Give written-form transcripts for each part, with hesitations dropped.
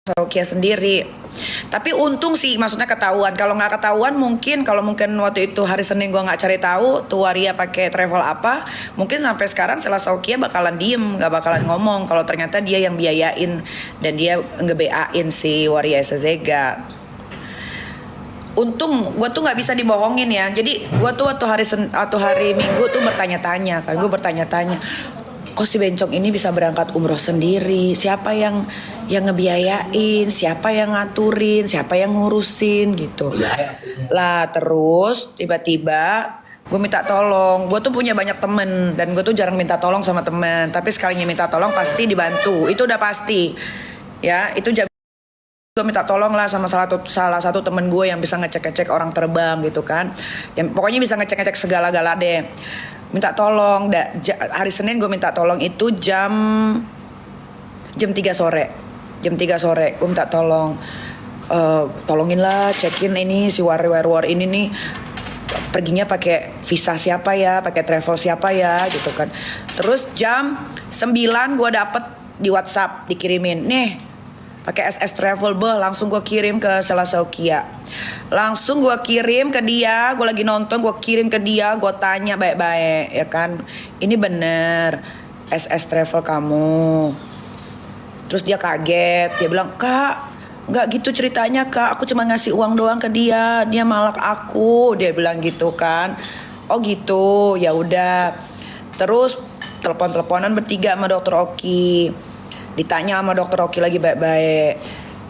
Saukia sendiri. Tapi untung sih, maksudnya ketahuan. Kalau nggak ketahuan mungkin, kalau mungkin waktu itu hari Senin gue nggak cari tahu tuh Waria pakai travel apa, mungkin sampai sekarang Sela Saukia bakalan diem, nggak bakalan ngomong. Kalau ternyata dia yang biayain dan dia nge-BA-in si Waria Esazega. Untung gue tuh nggak bisa dibohongin ya. Jadi gue tuh waktu hari Minggu tuh bertanya-tanya kan, gue bertanya-tanya, kok si bencong ini bisa berangkat umroh sendiri? Siapa yang ngebiayain? Siapa yang ngaturin? Siapa yang ngurusin gitu? Lah terus tiba-tiba gue minta tolong. Gue tuh punya banyak temen dan gue tuh jarang minta tolong sama temen. Tapi sekalinya minta tolong pasti dibantu. Itu udah pasti. Ya itu gue minta tolong lah sama salah satu temen gue yang bisa ngecek-ngecek orang terbang gitu kan. Yang pokoknya bisa ngecek-ngecek segala-gala deh. Minta tolong hari Senin gue minta tolong itu jam 3 sore. Jam 3 sore gue minta tolong, tolongin lah cekin ini si war ini nih perginya pakai visa siapa ya, pakai travel siapa ya gitu kan. Terus jam 9 gue dapet di WhatsApp dikirimin nih pakai SS Travel langsung gue kirim ke Sela Saukia. Langsung gue kirim ke dia, gue lagi nonton gue kirim ke dia, gue tanya baik-baik ya kan. Ini bener SS Travel kamu. Terus dia kaget, dia bilang, "Kak, nggak gitu ceritanya Kak, aku cuma ngasih uang doang ke dia malak aku," dia bilang gitu kan. Oh gitu, ya udah. Terus teleponan bertiga sama Dokter Oki. Ditanya sama Dokter Oki lagi baik-baik,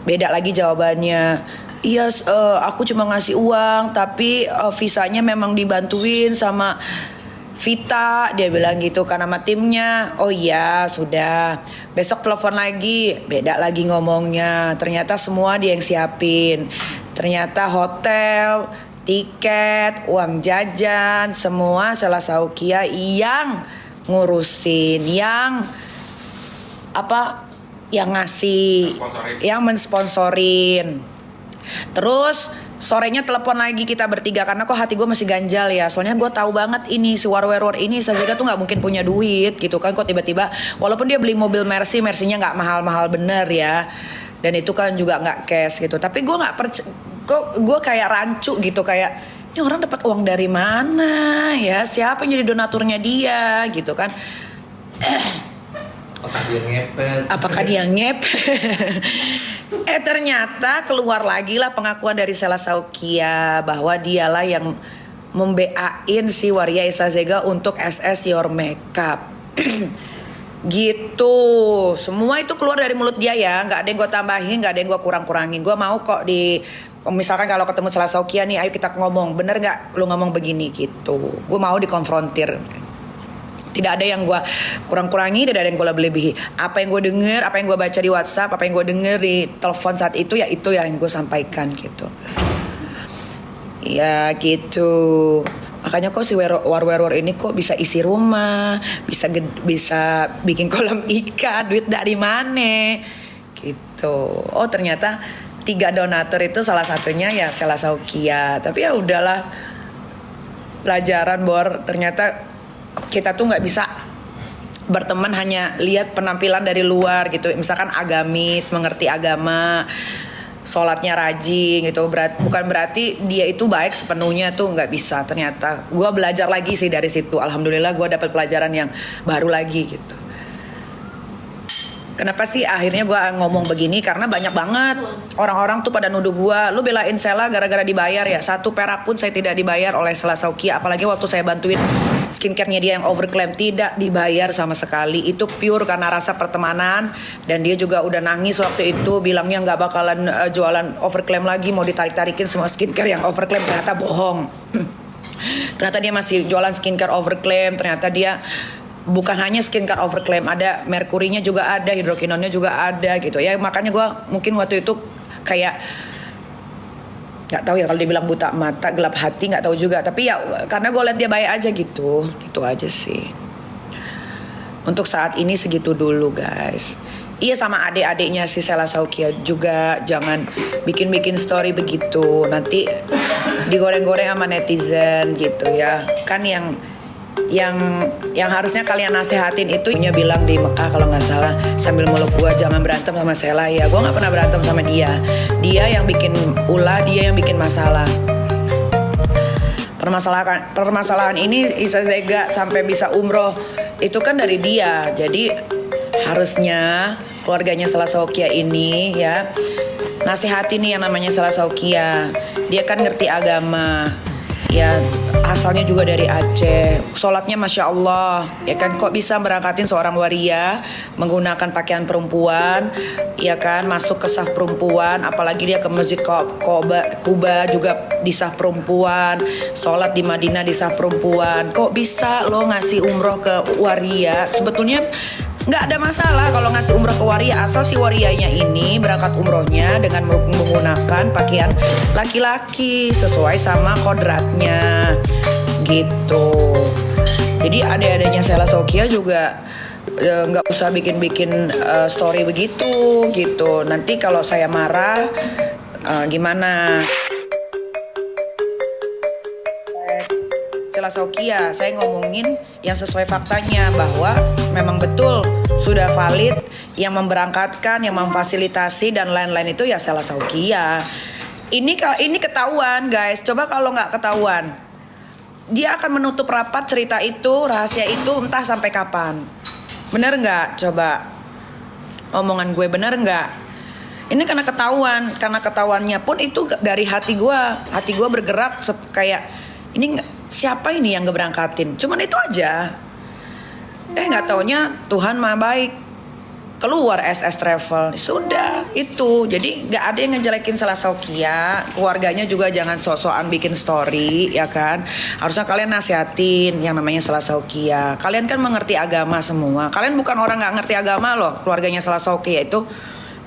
beda lagi jawabannya. Iya, aku cuma ngasih uang, tapi visanya memang dibantuin sama Vita, dia bilang gitu kan sama timnya. Oh iya, sudah. Besok telepon lagi, beda lagi ngomongnya. Ternyata semua dia yang siapin. Ternyata hotel, tiket, uang jajan, semua Sela Saukia yang ngurusin, yang ngasih, yang mensponsorin. Terus sorenya telepon lagi kita bertiga karena kok hati gue masih ganjal ya. Soalnya gue tahu banget ini si war ini Sazega tuh nggak mungkin punya duit gitu kan. Kok tiba-tiba walaupun dia beli mobil Mercy-nya nggak mahal-mahal bener ya. Dan itu kan juga nggak cash gitu. Tapi gue nggak kok gue kayak rancu gitu, kayak ini orang dapat uang dari mana ya? Siapa yang jadi donaturnya dia gitu kan? Apakah dia ngepet? Ternyata keluar lagi lah pengakuan dari Sela Saukia bahwa dialah yang membeain si Waria Esazega untuk SS Your Makeup. Gitu. Semua itu keluar dari mulut dia ya, nggak ada yang gue tambahin, nggak ada yang gue kurang-kurangin. Gue mau kok misalkan kalau ketemu Sela Saukia nih, ayo kita ngomong, bener nggak lu ngomong begini gitu. Gue mau dikonfrontir. Tidak ada yang gue kurang-kurangi, tidak ada yang gue lebih-lebihi. Apa yang gue denger, apa yang gue baca di WhatsApp, apa yang gue denger di telepon saat itu, ya itu yang gue sampaikan gitu. Ya gitu. Makanya kok si war ini kok bisa isi rumah, bisa bikin kolam ikan, duit dari mana? Gitu. Oh ternyata 3 donatur itu salah satunya ya Sela Saukia. Tapi ya udahlah, pelajaran Bor. Ternyata kita tuh nggak bisa berteman hanya lihat penampilan dari luar gitu. Misalkan agamis, mengerti agama, sholatnya rajin gitu. Bukan berarti dia itu baik sepenuhnya, tuh nggak bisa. Ternyata gue belajar lagi sih dari situ. Alhamdulillah gue dapat pelajaran yang baru lagi gitu. Kenapa sih akhirnya gue ngomong begini? Karena banyak banget orang-orang tuh pada nuduh gue, lu belain Sela gara-gara dibayar ya. 1 perak pun saya tidak dibayar oleh Sela Saukia. Apalagi waktu saya bantuin skincare-nya dia yang overclaim, tidak dibayar sama sekali. Itu pure karena rasa pertemanan. Dan dia juga udah nangis waktu itu, bilangnya gak bakalan jualan overclaim lagi, mau ditarik-tarikin semua skincare yang overclaim. Ternyata bohong. Ternyata dia masih jualan skincare overclaim. Ternyata dia bukan hanya skincare overclaim, ada merkurinya juga ada, hidrokinonnya juga ada gitu ya. Makanya gue mungkin waktu itu kayak nggak tahu ya, kalau dibilang buta mata gelap hati nggak tahu juga, tapi ya karena gue lihat dia baik aja gitu aja sih. Untuk saat ini segitu dulu guys. Iya, sama adik-adiknya si Sela Saukia juga jangan bikin story begitu, nanti digoreng-goreng sama netizen gitu ya. Kan yang yang harusnya kalian nasehatin itu nya bilang di Mekah kalau nggak salah sambil meluk gua, jangan berantem sama Sela. Ya gua nggak pernah berantem sama dia yang bikin ulah, dia yang bikin masalah. Permasalahan ini Isa Zega sampai bisa umroh itu kan dari dia. Jadi harusnya keluarganya Sela Saukia ini ya nasihati nih yang namanya Sela Saukia. Dia kan ngerti agama ya, asalnya juga dari Aceh, sholatnya Masya Allah ya kan, kok bisa berangkatin seorang waria menggunakan pakaian perempuan ya kan, masuk ke saf perempuan, apalagi dia ke masjid Kuba juga di saf perempuan, sholat di Madinah di saf perempuan. Kok bisa lo ngasih umroh ke waria? Sebetulnya nggak ada masalah kalau ngasih umroh ke waria, asal si warianya ini berangkat umrohnya dengan menggunakan pakaian laki-laki sesuai sama kodratnya gitu. Jadi adik-adiknya Sela Saukia juga nggak usah bikin-bikin story begitu gitu. Nanti kalau saya marah gimana? Sela Saukia, saya ngomongin yang sesuai faktanya bahwa memang betul sudah valid, yang memberangkatkan, yang memfasilitasi dan lain-lain itu ya Sela Saukia. Ini ketahuan guys. Coba kalau nggak ketahuan, dia akan menutup rapat cerita itu, rahasia itu entah sampai kapan. Bener nggak? Coba omongan gue bener nggak? Ini karena ketahuannya pun itu dari hati gue. Hati gue bergerak kayak ini siapa ini yang ngeberangkatin? Cuman itu aja. Nggak taunya Tuhan mah baik, keluar SS Travel, sudah itu. Jadi nggak ada yang ngejelekin Sela Saukia. Keluarganya juga jangan sok-sokan bikin story ya kan. Harusnya kalian nasihatin yang namanya Sela Saukia. Kalian kan mengerti agama semua. Kalian bukan orang nggak ngerti agama loh. Keluarganya Sela Saukia itu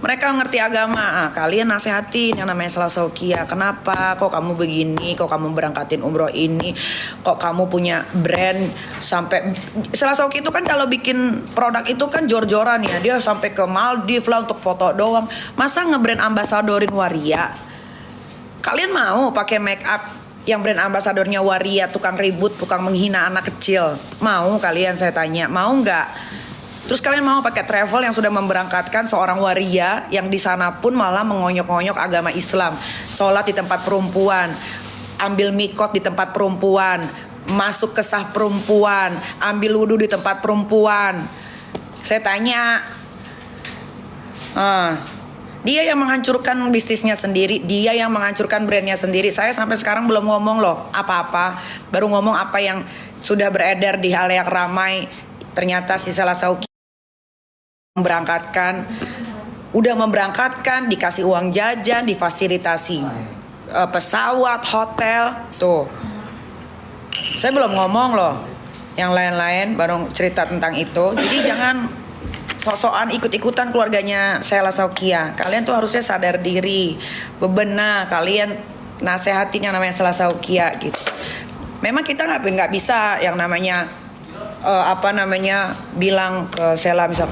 mereka ngerti agama. Kalian nasehatin yang namanya Sela Saukia. Kenapa kok kamu begini? Kok kamu berangkatin umroh ini? Kok kamu punya brand sampai Sela Saukia itu kan kalau bikin produk itu kan jor-joran ya. Dia sampai ke Maldives lah untuk foto doang. Masa nge-brand ambasadorin waria? Kalian mau pakai make up yang brand ambasadornya waria, tukang ribut, tukang menghina anak kecil? Mau kalian, saya tanya, mau nggak? Terus kalian mau pakai travel yang sudah memberangkatkan seorang waria yang di sana pun malah mengonyok-onyok agama Islam, sholat di tempat perempuan, ambil mikot di tempat perempuan, masuk ke sah perempuan, ambil wudhu di tempat perempuan. Saya tanya, dia yang menghancurkan bisnisnya sendiri, dia yang menghancurkan brandnya sendiri. Saya sampai sekarang belum ngomong loh apa-apa, baru ngomong apa yang sudah beredar di halayak ramai. Ternyata si Sela Saukia udah memberangkatkan, dikasih uang jajan, difasilitasi pesawat, hotel, tuh. Saya belum ngomong loh yang lain-lain, baru cerita tentang itu. Jadi jangan sok-sokan ikut-ikutan keluarganya Sela Saukia. Kalian tuh harusnya sadar diri, bebenah, kalian nasehatin yang namanya Sela Saukia gitu. Memang kita nggak bisa yang namanya bilang ke Sela misal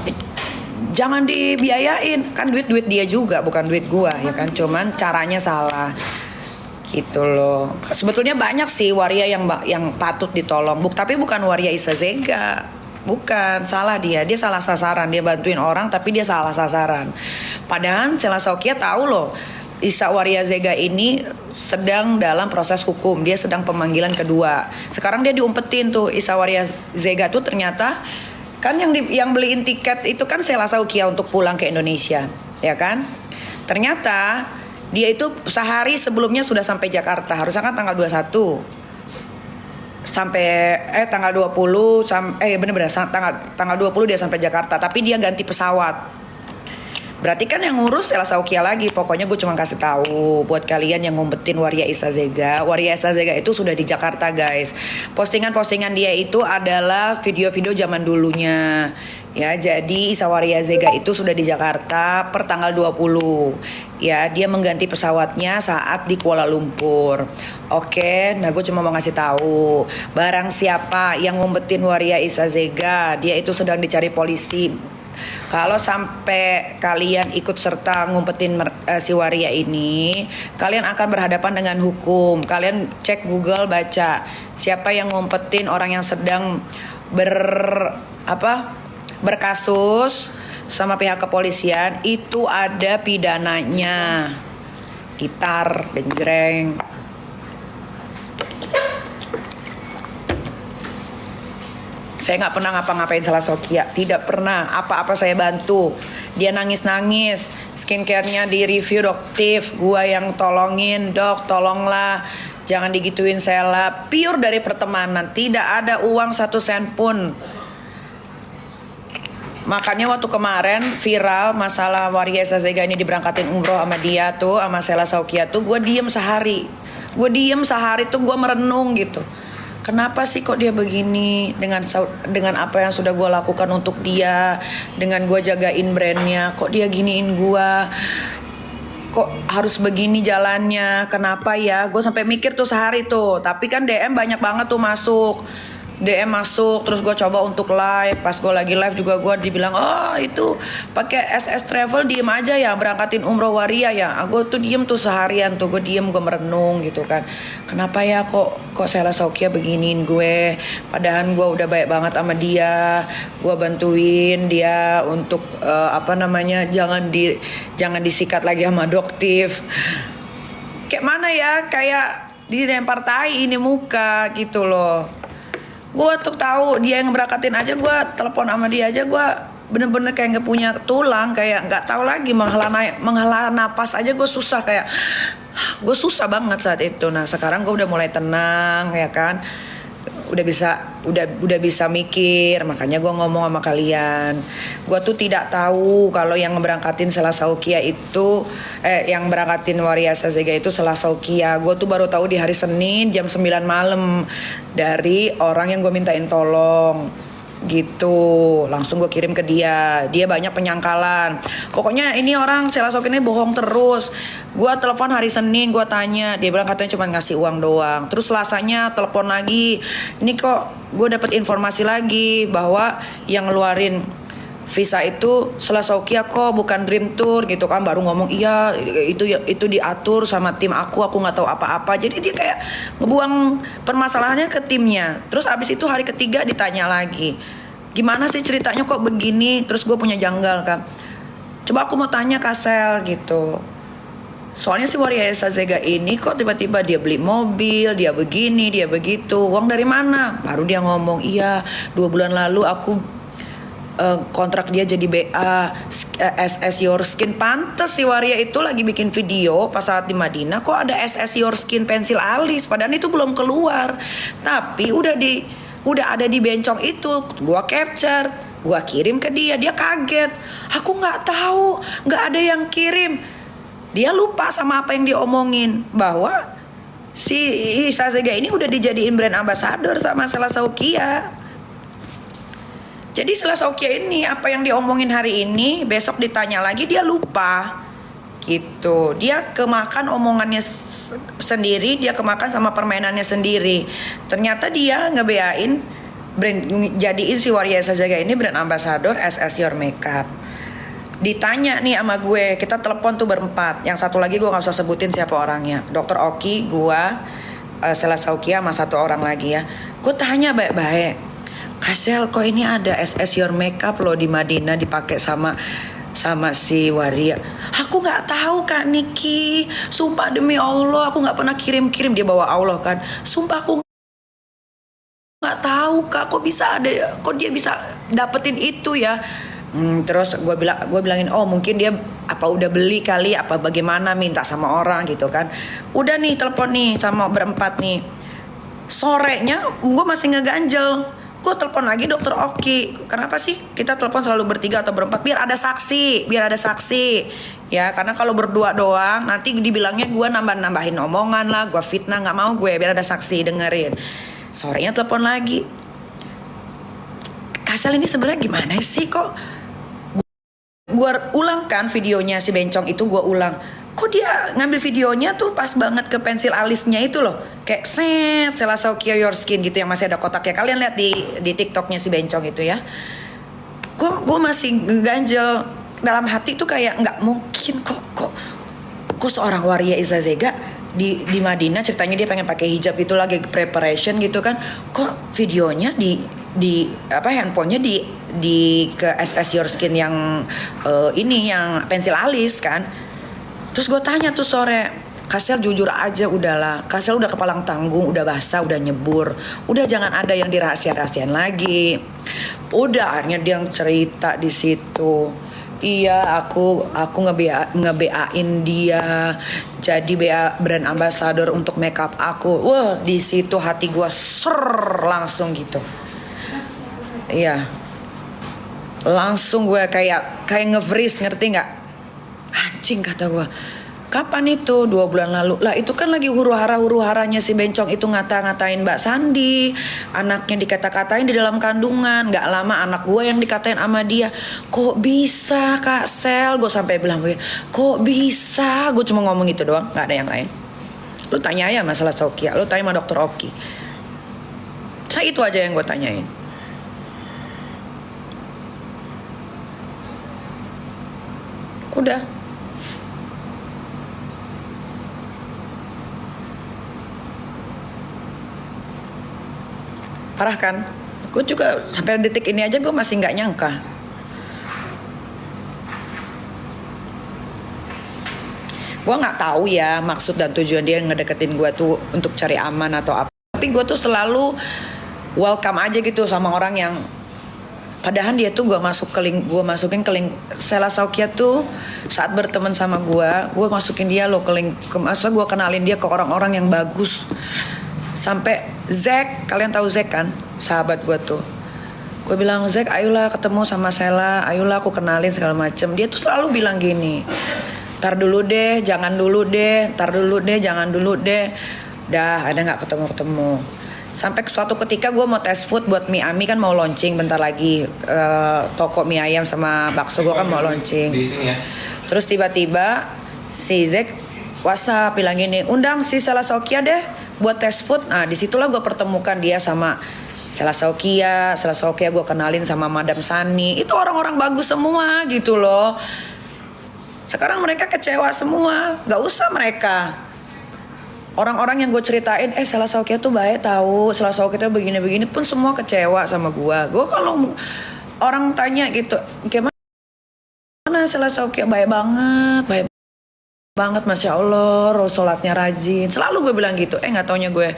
jangan dibiayain, kan duit dia juga bukan duit gua ya kan, cuman caranya salah gitu loh. Sebetulnya banyak sih waria yang patut ditolong, tapi bukan waria Isa Zega, bukan, salah dia salah sasaran, dia bantuin orang tapi dia salah sasaran. Padahal Sela Saukia tahu loh Isa Waria Zega ini sedang dalam proses hukum, dia sedang pemanggilan kedua. Sekarang dia diumpetin tuh Isa Waria Zega tuh ternyata kan yang beliin tiket itu kan Sela Saukia untuk pulang ke Indonesia, ya kan? Ternyata dia itu sehari sebelumnya sudah sampai Jakarta, harusnya kan tanggal 21. Sampai tanggal 20 bener-bener tanggal 20 dia sampai Jakarta, tapi dia ganti pesawat. Berarti kan yang ngurus Sela Saukia lagi. Pokoknya gue cuma kasih tahu buat kalian yang ngumpetin waria Isa Zega. Waria Isa Zega itu sudah di Jakarta guys. Postingan-postingan dia itu adalah video-video zaman dulunya. Ya, jadi Isa Waria Zega itu sudah di Jakarta per tanggal 20. Ya, dia mengganti pesawatnya saat di Kuala Lumpur. Oke, nah gue cuma mau ngasih tahu, barang siapa yang ngumpetin waria Isa Zega, dia itu sedang dicari polisi. Kalau sampai kalian ikut serta ngumpetin si waria ini, kalian akan berhadapan dengan hukum. Kalian cek Google, baca siapa yang ngumpetin orang yang sedang berkasus sama pihak kepolisian, itu ada pidananya. Gitar, genjreng. Saya nggak pernah ngapa-ngapain salah Sokia, tidak pernah. Apa-apa saya bantu. Dia nangis-nangis, skincare-nya di review doktif, gua yang tolongin, dok tolonglah, jangan digituin Sela. Pure dari pertemanan, tidak ada uang 1 sen pun. Makanya waktu kemarin viral masalah Waria Sazega ini diberangkatin umroh sama dia tuh, sama Sela Saukia tuh, gue diem sehari. Gue diem sehari tuh, gue merenung gitu. Kenapa sih kok dia begini dengan apa yang sudah gue lakukan untuk dia, dengan gue jagain brandnya, kok dia giniin gue, kok harus begini jalannya, kenapa ya? Gue sampai mikir tuh sehari tuh. Tapi kan DM banyak banget tuh masuk, terus gue coba untuk live. Pas gue lagi live juga gue dibilang, oh itu pakai SS Travel, diem aja ya berangkatin umroh Waria ya. Gue tuh diem tuh seharian tuh, gue diem, gue merenung gitu kan. Kenapa ya kok Sela Saukia beginiin gue, padahal gue udah baik banget sama dia, gue bantuin dia untuk jangan disikat lagi sama doktif. Kayak mana ya, kayak dilempar tai ini muka gitu loh. Gue tuh tahu dia yang berangkatin aja, gue telepon sama dia aja, gue bener-bener kayak nggak punya tulang, kayak nggak tahu lagi menghela napas aja gue susah, kayak gue susah banget saat itu. Nah sekarang gue udah mulai tenang ya kan, udah bisa mikir. Makanya gue ngomong sama kalian, gue tuh tidak tahu kalau yang ngeberangkatin Sela Saukia itu yang berangkatin Waria Sazega itu Sela Saukia. Gue tuh baru tahu di hari Senin jam 9 malam dari orang yang gue mintain tolong gitu. Langsung gue kirim ke dia banyak penyangkalan. Pokoknya ini orang Sela Saukia ini bohong terus. Gue telepon hari Senin, gue tanya, dia bilang katanya cuma ngasih uang doang. Terus Selasanya telepon lagi, ini kok gue dapet informasi lagi bahwa yang ngeluarin visa itu Sela Saukia kok, bukan Dream Tour gitu kan. Baru ngomong iya itu diatur sama tim aku nggak tahu apa-apa. Jadi dia kayak ngebuang permasalahannya ke timnya. Terus abis itu hari ketiga ditanya lagi, gimana sih ceritanya kok begini. Terus gue punya janggal kan, coba aku mau tanya Kasel gitu. Soalnya si Waria Sazega ini kok tiba-tiba dia beli mobil, dia begini, dia begitu, uang dari mana? Baru dia ngomong, iya 2 bulan lalu aku kontrak dia jadi BA SS Your Skin. Pantes si Waria itu lagi bikin video pas saat di Madinah, kok ada SS Your Skin pensil alis, padahal itu belum keluar. Tapi udah ada di bencong itu. Gua capture, gua kirim ke dia kaget. Aku nggak tahu, nggak ada yang kirim. Dia lupa sama apa yang diomongin, bahwa si Sazega ini udah dijadiin brand ambassador sama Sela Saukia. Jadi Sela Saukia ini apa yang diomongin hari ini, besok ditanya lagi dia lupa gitu. Dia kemakan omongannya sendiri, dia kemakan sama permainannya sendiri. Ternyata dia ngebeain brand, jadiin si Waria Sazega ini brand ambassador SS Your Makeup. Ditanya nih sama gue, kita telepon tuh berempat. Yang satu lagi gue nggak usah sebutin siapa orangnya. Dr. Oki, gue, Sela Saukia sama satu orang lagi ya. Gue tanya baik-baik, Kasel kok ini ada SS Your Makeup loh di Madinah dipakai sama si Waria. Aku nggak tahu Kak Niki, sumpah demi Allah aku nggak pernah kirim. Dia bawa Allah kan, sumpah aku nggak tahu Kak, kok dia bisa dapetin itu ya. Terus gue bilangin, oh mungkin dia apa udah beli kali, apa bagaimana, minta sama orang gitu kan. Udah nih telepon nih sama berempat nih. Sorenya gue masih ngeganjel. Gue telepon lagi Dokter Oki. Kenapa sih kita telepon selalu bertiga atau berempat? Biar ada saksi. Ya karena kalau berdua doang nanti dibilangnya gue nambahin omongan lah, gue fitnah. Nggak mau gue, biar ada saksi dengerin. Sorenya telepon lagi. Kasel ini sebenarnya gimana sih kok? Gue ulang kan videonya si bencong itu, gue ulang. Kok dia ngambil videonya tuh pas banget ke pensil alisnya itu loh, kayak Sela Saukia Your Skin gitu yang masih ada kotaknya. Kalian lihat di TikToknya si bencong itu ya. gue masih ganjel dalam hati tuh, kayak nggak mungkin kok seorang Waria Isazega di Madinah, ceritanya dia pengen pakai hijab itu, lagi preparation gitu kan, kok videonya di apa, handphonenya di ke SS Your Skin yang ini yang pensil alis kan. Terus gue tanya tuh sore, Kasel jujur aja, udahlah Kasel udah kepalang tanggung, udah basah, udah nyebur, udah jangan ada yang dirahasia-rahasian lagi. Udah akhirnya dia cerita di situ, iya aku nge-BA-in dia jadi brand ambassador untuk makeup aku. Wah, di situ hati gue langsung gitu. Iya, langsung gue kayak nge-freeze, ngerti nggak? Anjing, kata gue, kapan itu? 2 bulan lalu. Lah itu kan lagi huru-haranya si bencong itu ngata-ngatain Mbak Sandi, anaknya dikata-katain di dalam kandungan. Gak lama anak gue yang dikatain sama dia. Kok bisa Kak Sel? Gue sampai bilang begini, kok bisa? Gue cuma ngomong gitu doang, gak ada yang lain. Lu tanya ya masalah Sokia, lu tanya sama Dokter Oki. Saya itu aja yang gue tanyain. Udah. Parah kan? Gue juga sampai detik ini aja gue masih nggak nyangka. Gue nggak tahu ya maksud dan tujuan dia ngedeketin gue tuh untuk cari aman atau apa. Tapi gue tuh selalu welcome aja gitu sama orang yang, padahal dia tuh gue masukin ke link Sela Saukia tuh saat berteman sama gue masukin dia loh ke link, masa gue kenalin dia ke orang-orang yang bagus. Sampai Zack, kalian tahu Zack kan, sahabat gue tuh, gue bilang, Zack ayolah ketemu sama Sela, ayolah aku kenalin segala macem. Dia tuh selalu bilang gini, tar dulu deh, jangan dulu deh, tar dulu deh, jangan dulu deh. Dah ada nggak ketemu. Sampai suatu ketika gue mau tes food buat mie Ami kan mau launching bentar lagi, toko mie ayam sama bakso gue kan mau launching. Terus tiba-tiba si Zack WhatsApp bilang gini, undang si Sela Saukia deh buat tes food. Nah disitulah gue pertemukan dia sama Sela Saukia gue kenalin sama Madam Sani. Itu orang-orang bagus semua gitu loh. Sekarang mereka kecewa semua, gak usah mereka. Orang-orang yang gue ceritain, Sela Saukia tuh baik tahu, Sela Saukia tuh begini-begini pun semua kecewa sama gue. Gue kalau orang tanya gitu, gimana Sela Saukia, baik banget, masya Allah, sholatnya rajin. Selalu gue bilang gitu, nggak taunya gue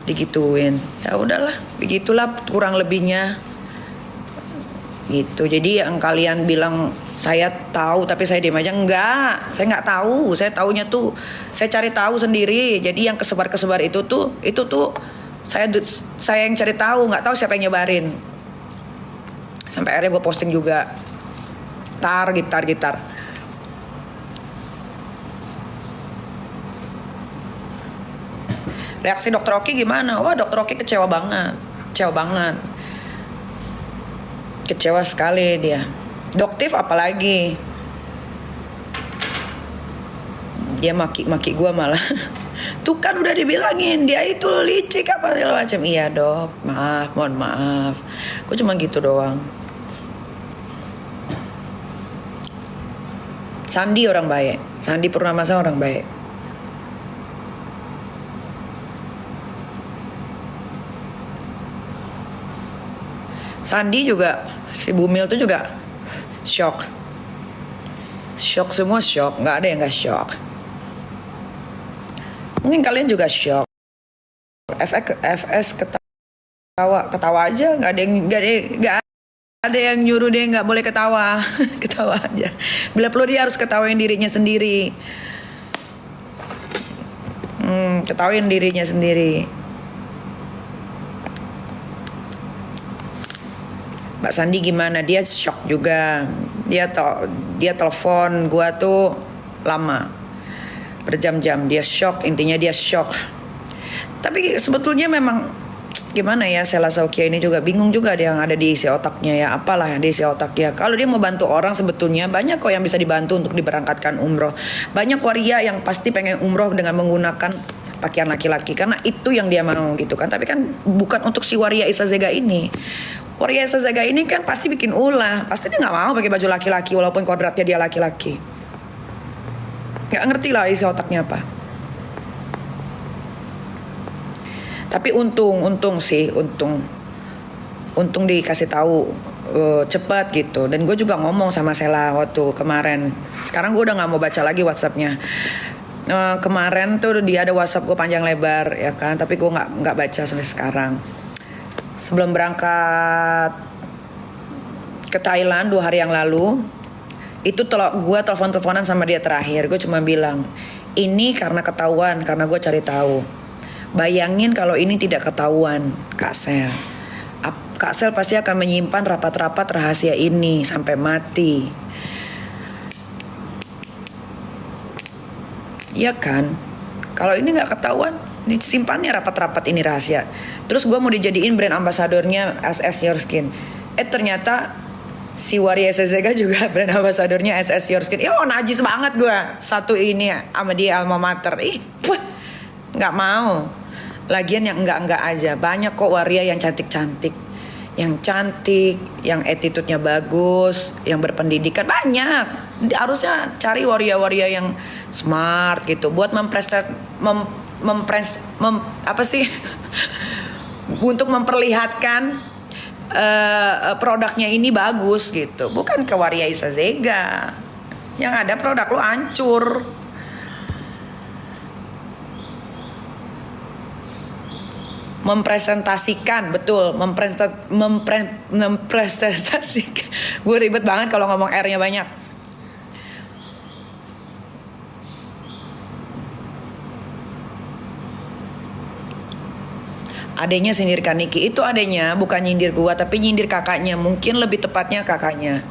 digituin. Ya udahlah, begitulah kurang lebihnya. Gitu. Jadi yang kalian bilang saya tahu tapi saya diam aja, enggak, saya nggak tahu. Saya taunya tuh saya cari tahu sendiri. Jadi yang kesebar itu tuh saya yang cari tahu, nggak tahu siapa yang nyebarin. Sampai akhirnya gue posting juga gitar. Reaksi Dokter Oki gimana? Wah, Dokter Oki kecewa banget. Kecewa sekali dia. Doktif apalagi, dia maki gue malah. Tuh kan udah dibilangin dia itu licik apa segala macam. Iya dok, mohon maaf. Gue cuma gitu doang. Sandi orang baik, Sandi Purnamasa orang baik. Sandi juga, si Bumil tuh juga shock semua, nggak ada yang nggak shock. Mungkin kalian juga shock. FS ketawa aja, nggak ada yang nyuruh dia nggak boleh ketawa. Ketawa aja, bila perlu dia harus ketawain dirinya sendiri. Ketawain dirinya sendiri. Mbak Sandi gimana? Dia shock juga. Dia telepon gua tuh lama, berjam-jam. Dia shock, intinya dia shock. Tapi sebetulnya memang gimana ya, Sela Saukia ini juga bingung juga dia yang ada di isi otaknya ya. Apalah yang di isi otak dia. Kalau dia mau bantu orang sebetulnya banyak kok yang bisa dibantu untuk diberangkatkan umroh. Banyak waria yang pasti pengen umroh dengan menggunakan pakaian laki-laki karena itu yang dia mau gitu kan. Tapi kan bukan untuk si Waria Isazega ini. Waria Sazaga ini kan pasti bikin ulah. Pasti dia nggak mau pakai baju laki-laki walaupun kodratnya dia laki-laki. Nggak ngerti lah isi otaknya apa. Tapi untung dikasih tahu cepat gitu. Dan gue juga ngomong sama Sela waktu kemarin. Sekarang gue udah nggak mau baca lagi WhatsAppnya. Kemarin tuh dia ada WhatsApp gue panjang lebar ya kan. Tapi gue nggak baca sampai sekarang. Sebelum berangkat ke Thailand 2 hari yang lalu, itu gue telepon-teleponan sama dia terakhir. Gue cuma bilang, ini karena ketahuan, karena gue cari tahu. Bayangin kalau ini tidak ketahuan, Kak Sel. Kak Sel pasti akan menyimpan rapat-rapat rahasia ini sampai mati. Iya kan? Kalau ini nggak ketahuan, disimpannya rapat-rapat ini rahasia. Terus gue mau dijadiin brand ambasadornya SS Your Skin. Ternyata si Waria Sazaga juga brand ambasadornya SS Your Skin. Najis banget gue satu ini sama dia alma mater. Nggak mau. Lagian yang enggak aja. Banyak kok Waria yang cantik-cantik, yang attitude-nya bagus, yang berpendidikan, banyak. Harusnya cari waria-waria yang smart gitu buat untuk memperlihatkan produknya ini bagus gitu. Bukan ke Waria Sazaga. Yang ada produk lu hancur. Mempresentasikan, betul, mempresentasikan. Gue ribet banget kalau ngomong R-nya banyak. Adenya sindirkan Niki. Itu adenya bukan nyindir gue, tapi nyindir kakaknya. Mungkin lebih tepatnya kakaknya.